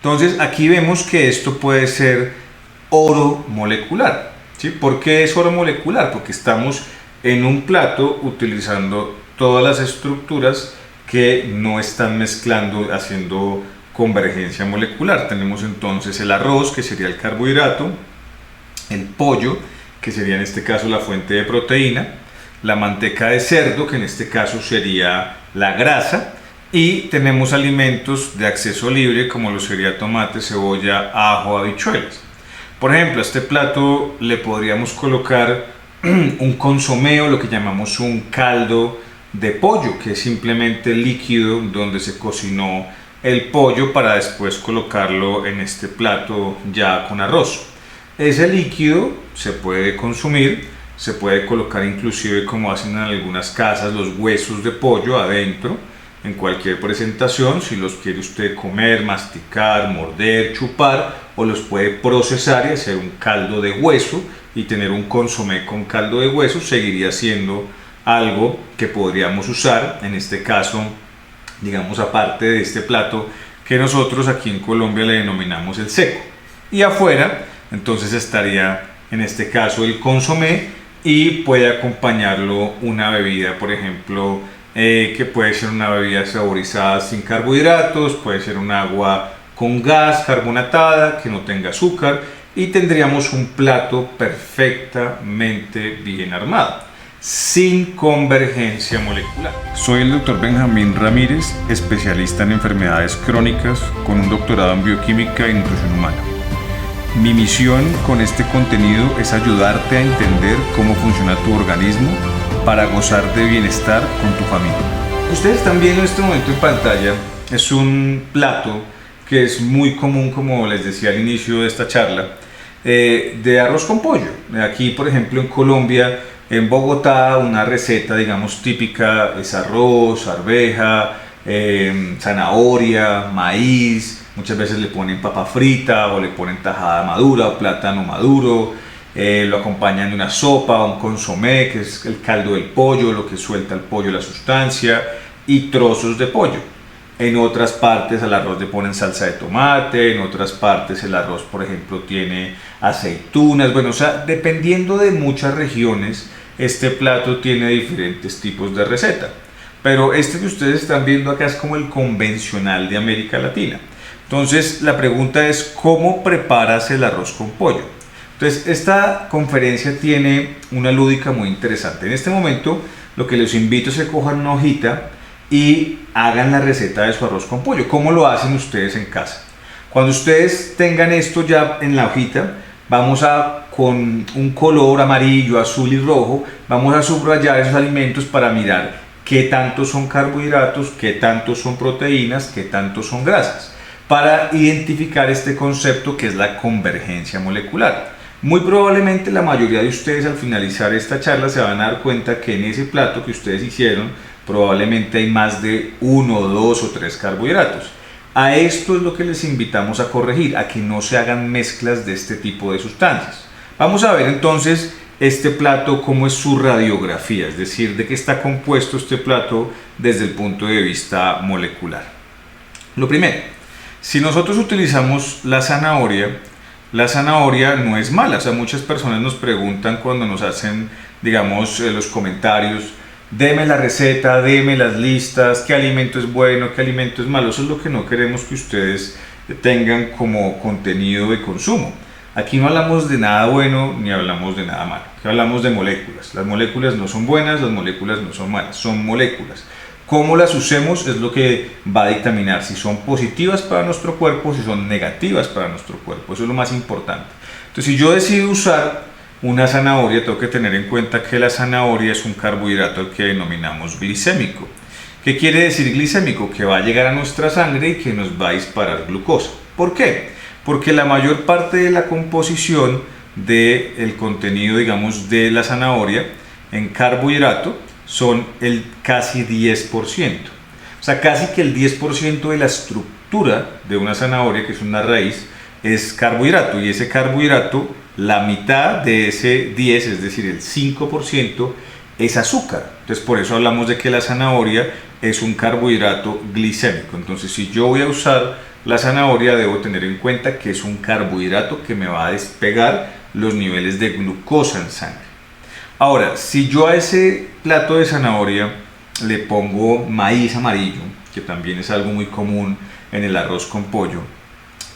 Entonces aquí vemos que esto puede ser oro molecular. ¿Sí? ¿Por qué es oro molecular? Porque estamos en un plato utilizando todas las estructuras que no están mezclando, haciendo convergencia molecular. Tenemos entonces el arroz, que sería el carbohidrato, el pollo, que sería en este caso la fuente de proteína, la manteca de cerdo, que en este caso sería la grasa, y tenemos alimentos de acceso libre como lo sería tomate, cebolla, ajo, habichuelas. Por ejemplo, a este plato le podríamos colocar un consomé o lo que llamamos un caldo de pollo, que es simplemente el líquido donde se cocinó el pollo para después colocarlo en este plato ya con arroz. Ese líquido se puede consumir, se puede colocar inclusive, como hacen en algunas casas, los huesos de pollo adentro en cualquier presentación, si los quiere usted comer, masticar, morder, chupar, o los puede procesar y hacer un caldo de hueso y tener un consomé con caldo de hueso. Seguiría siendo algo que podríamos usar, en este caso, digamos, aparte de este plato que nosotros aquí en Colombia le denominamos el seco. Y afuera entonces estaría en este caso el consomé, y puede acompañarlo una bebida, por ejemplo, que puede ser una bebida saborizada sin carbohidratos, puede ser un agua con gas carbonatada que no tenga azúcar, y tendríamos un plato perfectamente bien armado, sin convergencia molecular. Soy el Dr. Benjamín Ramírez, especialista en enfermedades crónicas con un doctorado en bioquímica y nutrición humana. Mi misión con este contenido es ayudarte a entender cómo funciona tu organismo para gozar de bienestar con tu familia. Ustedes están viendo en este momento en pantalla, es un plato que es muy común, como les decía al inicio de esta charla, de arroz con pollo. Aquí, por ejemplo, en Colombia, en Bogotá, una receta, digamos, típica es arroz, arveja, zanahoria, maíz, muchas veces le ponen papa frita o le ponen tajada madura o plátano maduro, lo acompañan de una sopa, un consomé, que es el caldo del pollo, lo que suelta el pollo, la sustancia, y trozos de pollo. En otras partes al arroz le ponen salsa de tomate, en otras partes el arroz, por ejemplo, tiene aceitunas. Bueno, o sea, dependiendo de muchas regiones, este plato tiene diferentes tipos de receta. Pero este que ustedes están viendo acá es como el convencional de América Latina. Entonces, la pregunta es, ¿cómo preparas el arroz con pollo? Entonces, esta conferencia tiene una lúdica muy interesante. En este momento, lo que les invito es que cojan una hojita y hagan la receta de su arroz con pollo. ¿Cómo lo hacen ustedes en casa? Cuando ustedes tengan esto ya en la hojita, vamos a, con un color amarillo, azul y rojo, vamos a subrayar esos alimentos para mirar qué tanto son carbohidratos, qué tanto son proteínas, qué tanto son grasas, para identificar este concepto que es la convergencia molecular. Muy probablemente la mayoría de ustedes al finalizar esta charla se van a dar cuenta que en ese plato que ustedes hicieron probablemente hay más de 1, 2 o 3 carbohidratos. A esto es lo que les invitamos a corregir, a que no se hagan mezclas de este tipo de sustancias. Vamos a ver entonces este plato, cómo es su radiografía, es decir, de qué está compuesto este plato desde el punto de vista molecular. Lo primero, si nosotros utilizamos la zanahoria no es mala. O sea, muchas personas nos preguntan cuando nos hacen, digamos, los comentarios, deme la receta, deme las listas, qué alimento es bueno, qué alimento es malo. Eso es lo que no queremos que ustedes tengan como contenido de consumo. Aquí no hablamos de nada bueno ni hablamos de nada malo. Aquí hablamos de moléculas. Las moléculas no son buenas, las moléculas no son malas, son moléculas. Cómo las usemos es lo que va a dictaminar si son positivas para nuestro cuerpo, si son negativas para nuestro cuerpo. Eso es lo más importante. Entonces, si yo decido usar una zanahoria, tengo que tener en cuenta que la zanahoria es un carbohidrato al que denominamos glicémico. ¿Qué quiere decir glicémico? Que va a llegar a nuestra sangre y que nos va a disparar glucosa. ¿Por qué? Porque la mayor parte de la composición del contenido, digamos, de la zanahoria en carbohidrato son el casi 10%. O sea, casi que el 10% de la estructura de una zanahoria, que es una raíz, es carbohidrato, y ese carbohidrato, la mitad de ese 10, es decir, el 5%, es azúcar. Entonces, por eso hablamos de que la zanahoria es un carbohidrato glicémico. Entonces, si yo voy a usar la zanahoria, debo tener en cuenta que es un carbohidrato que me va a despegar los niveles de glucosa en sangre. Ahora, si yo a ese plato de zanahoria le pongo maíz amarillo, que también es algo muy común en el arroz con pollo,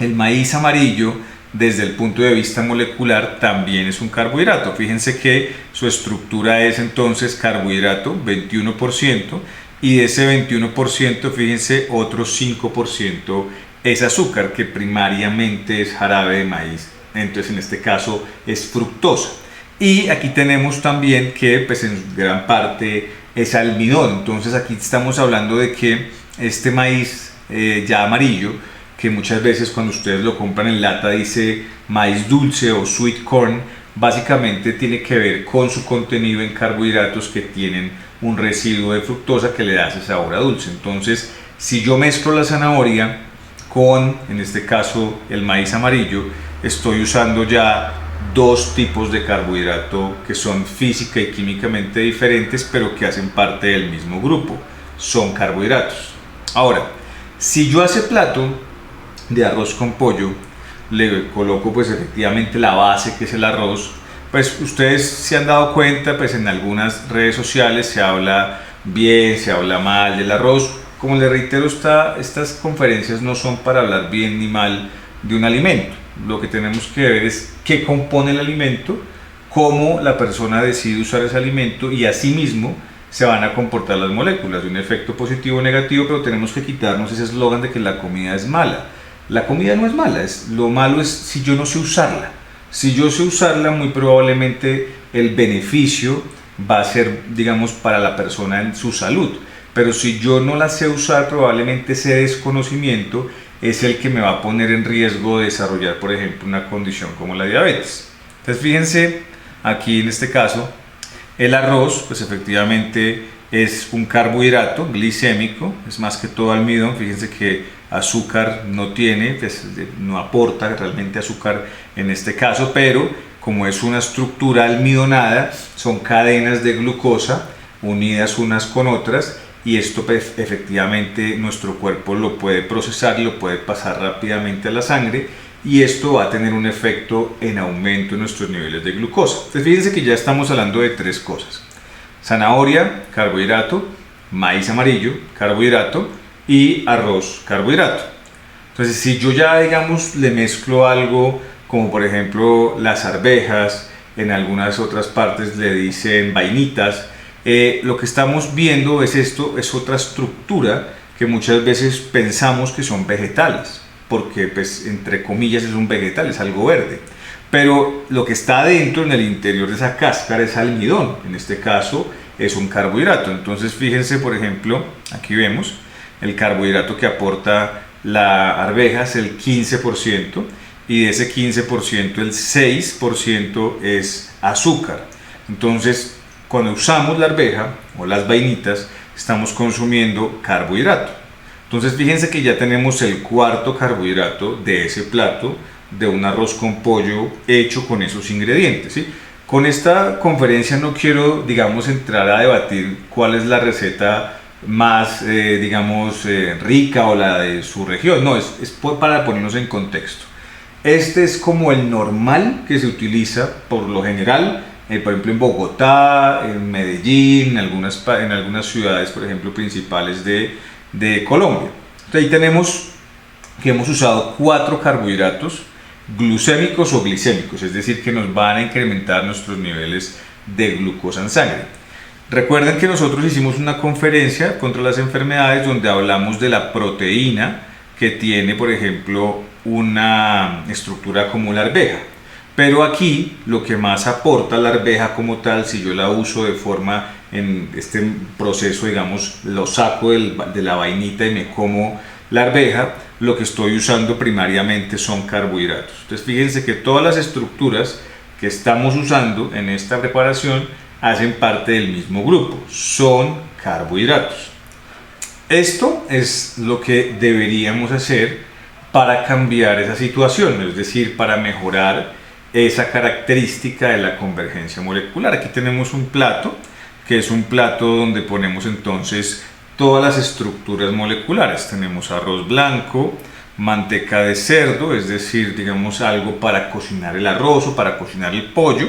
el maíz amarillo desde el punto de vista molecular también es un carbohidrato. Fíjense que su estructura es entonces carbohidrato 21%, y de ese 21% fíjense otro 5% es azúcar, que primariamente es jarabe de maíz, entonces en este caso es fructosa. Y aquí tenemos también que pues en gran parte es almidón. Entonces aquí estamos hablando de que este maíz ya amarillo, que muchas veces cuando ustedes lo compran en lata dice maíz dulce o sweet corn, básicamente tiene que ver con su contenido en carbohidratos que tienen un residuo de fructosa que le da ese sabor a dulce. Entonces, si yo mezclo la zanahoria con, en este caso, el maíz amarillo, estoy usando ya dos tipos de carbohidrato que son física y químicamente diferentes, pero que hacen parte del mismo grupo. Son carbohidratos. Ahora, si yo a ese plato de arroz con pollo le coloco pues efectivamente la base, que es el arroz, pues ustedes se han dado cuenta, pues en algunas redes sociales se habla bien, se habla mal del arroz. Como les reitero, estas conferencias no son para hablar bien ni mal de un alimento. Lo que tenemos que ver es qué compone el alimento, cómo la persona decide usar ese alimento, y asimismo se van a comportar las moléculas de un efecto positivo o negativo. Pero tenemos que quitarnos ese eslogan de que la comida es mala. La comida no es mala, lo malo es si yo no sé usarla. Si yo sé usarla, muy probablemente el beneficio va a ser, digamos, para la persona en su salud. Pero si yo no la sé usar, probablemente ese desconocimiento es el que me va a poner en riesgo de desarrollar, por ejemplo, una condición como la diabetes. Entonces, fíjense, aquí en este caso, el arroz, pues efectivamente es un carbohidrato glicémico, es más que todo almidón. Fíjense que azúcar no tiene, pues no aporta realmente azúcar en este caso, pero como es una estructura almidonada, son cadenas de glucosa unidas unas con otras, y esto pues, efectivamente nuestro cuerpo lo puede procesar y lo puede pasar rápidamente a la sangre, y esto va a tener un efecto en aumento en nuestros niveles de glucosa. Entonces fíjense que ya estamos hablando de tres cosas: zanahoria, carbohidrato; maíz amarillo, carbohidrato; y arroz, carbohidrato. Entonces, si yo ya, digamos, le mezclo algo como por ejemplo las arvejas, en algunas otras partes le dicen vainitas, lo que estamos viendo es esto, es otra estructura que muchas veces pensamos que son vegetales, porque pues entre comillas es un vegetal, es algo verde, pero lo que está adentro, en el interior de esa cáscara, es almidón. En este caso es un carbohidrato. Entonces fíjense, por ejemplo, aquí vemos el carbohidrato que aporta la arveja es el 15%, y de ese 15% el 6% es azúcar. Entonces, cuando usamos la arveja o las vainitas, estamos consumiendo carbohidrato. Entonces fíjense que ya tenemos el cuarto carbohidrato de ese plato de un arroz con pollo hecho con esos ingredientes, ¿sí? Con esta conferencia no quiero, digamos, entrar a debatir cuál es la receta más, digamos, rica o la de su región. No, es para ponernos en contexto. Este es como el normal que se utiliza por lo general, por ejemplo en Bogotá, en Medellín, en algunas ciudades, por ejemplo, principales de Colombia. Entonces, ahí tenemos que hemos usado 4 carbohidratos glucémicos o glicémicos, es decir, que nos van a incrementar nuestros niveles de glucosa en sangre. Recuerden que nosotros hicimos una conferencia contra las enfermedades donde hablamos de la proteína que tiene, por ejemplo, una estructura como la arveja. Pero aquí lo que más aporta la arveja como tal, si yo la uso de forma en este proceso, digamos, lo saco de la vainita y me como la arveja, lo que estoy usando primariamente son carbohidratos. Entonces fíjense que todas las estructuras que estamos usando en esta preparación hacen parte del mismo grupo, son carbohidratos. Esto es lo que deberíamos hacer para cambiar esa situación, es decir, para mejorar esa característica de la convergencia molecular. Aquí tenemos un plato, que es un plato donde ponemos entonces todas las estructuras moleculares. Tenemos arroz blanco, manteca de cerdo, es decir, digamos algo para cocinar el arroz o para cocinar el pollo.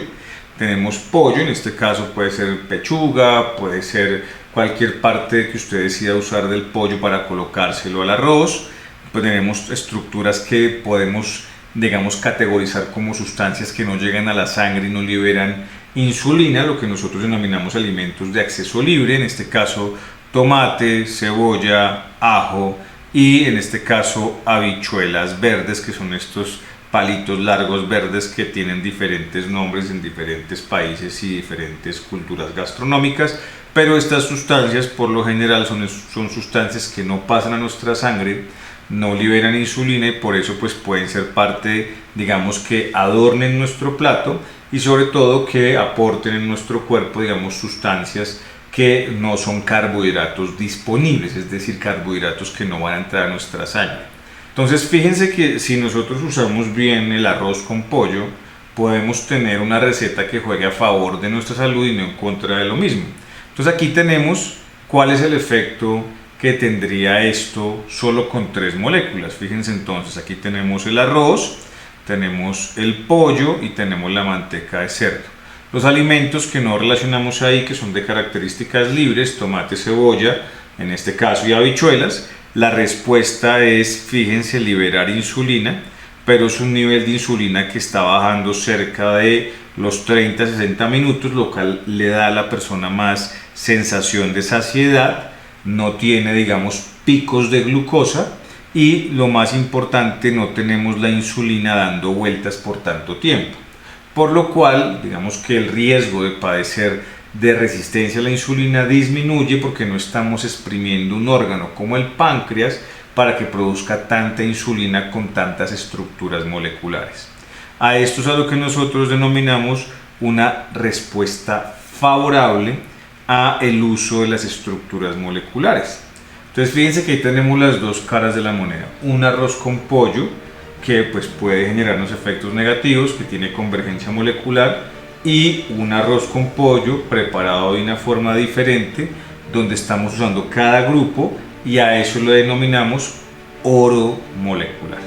Tenemos pollo, en este caso puede ser pechuga, puede ser cualquier parte que usted decida usar del pollo para colocárselo al arroz. Pues tenemos estructuras que podemos, digamos, categorizar como sustancias que no llegan a la sangre y no liberan insulina, lo que nosotros denominamos alimentos de acceso libre, en este caso tomate, cebolla, ajo y en este caso habichuelas verdes, que son estos palitos largos verdes que tienen diferentes nombres en diferentes países y diferentes culturas gastronómicas, pero estas sustancias por lo general son sustancias que no pasan a nuestra sangre, no liberan insulina y por eso pues pueden ser parte, digamos, que adornen nuestro plato y sobre todo que aporten en nuestro cuerpo, digamos, sustancias que no son carbohidratos disponibles, es decir, carbohidratos que no van a entrar a nuestra sangre. Entonces fíjense que si nosotros usamos bien el arroz con pollo, podemos tener una receta que juegue a favor de nuestra salud y no en contra de lo mismo. Entonces aquí tenemos cuál es el efecto que tendría esto solo con 3 moléculas. Fíjense entonces, aquí tenemos el arroz, tenemos el pollo y tenemos la manteca de cerdo. Los alimentos que no relacionamos ahí, que son de características libres, tomate, cebolla, en este caso, y habichuelas, la respuesta es, fíjense, liberar insulina, pero es un nivel de insulina que está bajando cerca de los 30-60 minutos, lo cual le da a la persona más sensación de saciedad, no tiene, digamos, picos de glucosa y lo más importante, no tenemos la insulina dando vueltas por tanto tiempo. Por lo cual, digamos que el riesgo de padecer de resistencia a la insulina disminuye porque no estamos exprimiendo un órgano como el páncreas para que produzca tanta insulina con tantas estructuras moleculares. A esto es a lo que nosotros denominamos una respuesta favorable a el uso de las estructuras moleculares. Entonces fíjense que ahí tenemos las dos caras de la moneda. Un arroz con pollo que pues puede generarnos efectos negativos, que tiene convergencia molecular, y un arroz con pollo preparado de una forma diferente, donde estamos usando cada grupo y a eso lo denominamos oro molecular.